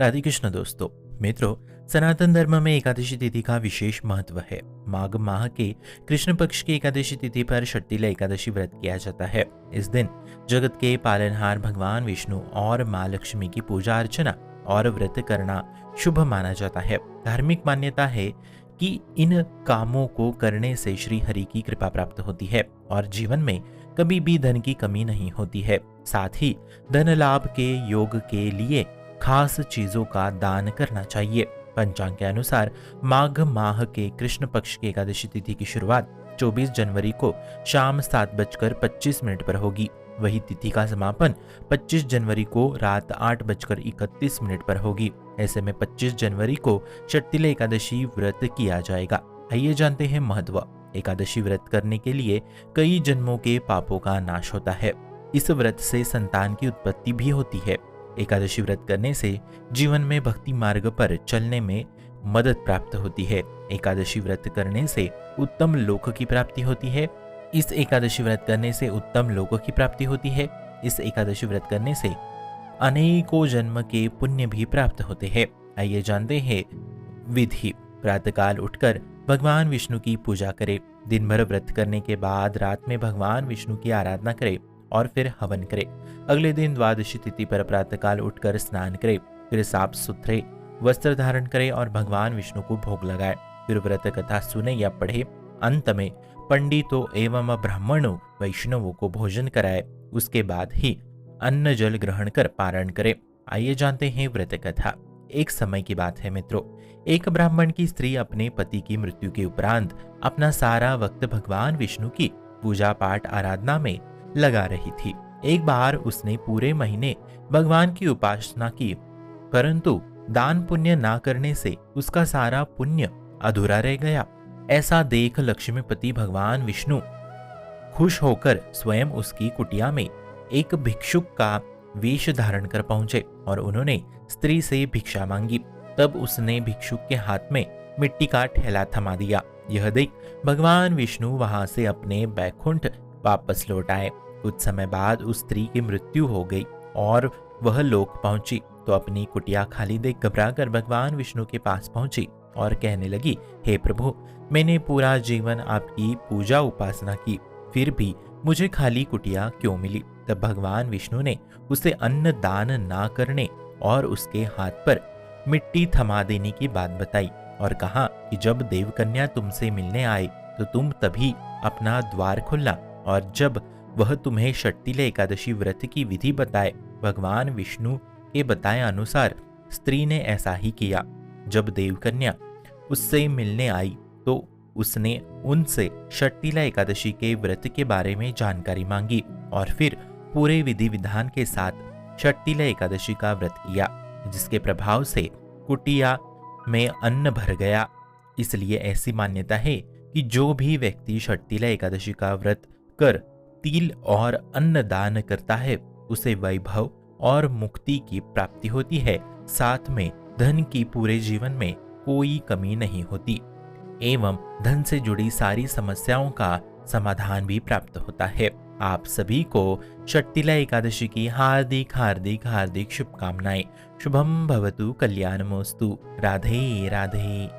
राधे कृष्ण दोस्तों। मित्रों, सनातन धर्म में एकादशी तिथि का विशेष महत्व है। माघ माह के कृष्ण पक्ष की एकादशी तिथि पर षट्तिला एकादशी व्रत किया जाता है। इस दिन जगत के पालनहार भगवान विष्णु और माँ लक्ष्मी की पूजा अर्चना और व्रत करना शुभ माना जाता है। धार्मिक मान्यता है कि इन कामों को करने से श्री हरि की कृपा प्राप्त होती है और जीवन में कभी भी धन की कमी नहीं होती है। साथ ही धन लाभ के योग के लिए खास चीजों का दान करना चाहिए। पंचांग के अनुसार माघ माह के कृष्ण पक्ष की एकादशी तिथि की शुरुआत 24 जनवरी को शाम 7:25 पर होगी। वही तिथि का समापन 25 जनवरी को रात 8:31 पर होगी। ऐसे में 25 जनवरी को षट्तिला एकादशी व्रत किया जाएगा। आइए जानते हैं महत्व। एकादशी व्रत करने के लिए कई जन्मों के पापों का नाश होता है। इस व्रत से संतान की उत्पत्ति भी होती है। एकादशी व्रत करने से जीवन में भक्ति मार्ग पर चलने में मदद प्राप्त होती है। एकादशी व्रत करने से उत्तम लोक की प्राप्ति होती है। इस एकादशी व्रत करने से उत्तम लोकों की प्राप्ति होती है। इस एकादशी व्रत करने से अनेकों जन्म के पुण्य भी प्राप्त होते हैं। आइए जानते हैं विधि। प्रातःकाल उठकर भगवान विष्णु की पूजा करें। दिन भर व्रत करने के बाद रात में भगवान विष्णु की आराधना करें और फिर हवन करें। अगले दिन द्वादशी तिथि पर प्रातःकाल उठकर स्नान करें, फिर साफ सुथरे वस्त्र धारण करें और भगवान विष्णु को भोग लगाएं। फिर व्रत कथा सुने या पढ़े। अंत में पंडितों एवं ब्राह्मणों वैष्णवों को भोजन कराए। उसके बाद ही अन्न जल ग्रहण कर पारण करें। आइए जानते हैं व्रत कथा। एक समय की बात है मित्रों, एक ब्राह्मण की स्त्री अपने पति की मृत्यु के उपरांत अपना सारा वक्त भगवान विष्णु की पूजा पाठ आराधना में लगा रही थी। एक बार उसने पूरे महीने भगवान की उपासना की, परंतु दान पुण्य ना करने से उसका सारा पुण्य अधूरा रह गया। ऐसा देख लक्ष्मीपति भगवान विष्णु खुश होकर स्वयं उसकी कुटिया में एक भिक्षुक का वेश धारण कर पहुंचे और उन्होंने स्त्री से भिक्षा मांगी। तब उसने भिक्षुक के हाथ में मिट्टी का ठेला थमा दिया। यह देख भगवान विष्णु वहां से अपने बैकुंठ वापस लौट आए। कुछ समय बाद उस स्त्री की मृत्यु हो गई और वह लोक पहुंची तो अपनी कुटिया खाली देख घबराकर भगवान विष्णु के पास पहुंची और कहने लगी, हे प्रभु, मैंने पूरा जीवन आपकी पूजा उपासना की, फिर भी मुझे खाली कुटिया क्यों मिली? तब भगवान विष्णु ने उसे अन्न दान ना करने और उसके हाथ पर मिट्टी थमा देने की बात बताई और कहा कि जब देवकन्या तुमसे मिलने आए तो तुम तभी अपना द्वार खोलना और जब वह तुम्हें षट्तिला एकादशी व्रत की विधि बताए। भगवान विष्णु के बताए अनुसार स्त्री ने ऐसा ही किया। जब देवकन्या उससे मिलने आई तो उसने उनसे षट्तिला एकादशी के व्रत के बारे में जानकारी मांगी और फिर पूरे विधि विधान के साथ षट्तिला एकादशी का व्रत किया, जिसके प्रभाव से कुटिया में अन्न भर गया। इसलिए ऐसी मान्यता है कि जो भी व्यक्ति षट्तिला एकादशी का व्रत कर तिल और अन्न दान करता है उसे वैभव और मुक्ति की प्राप्ति होती है। साथ में धन की पूरे जीवन में कोई कमी नहीं होती एवं धन से जुड़ी सारी समस्याओं का समाधान भी प्राप्त होता है। आप सभी को षट्तिला एकादशी की हार्दिक हार्दिक हार्दिक शुभकामनाएं। शुभम भवतु कल्याणमोस्तु। राधे राधे।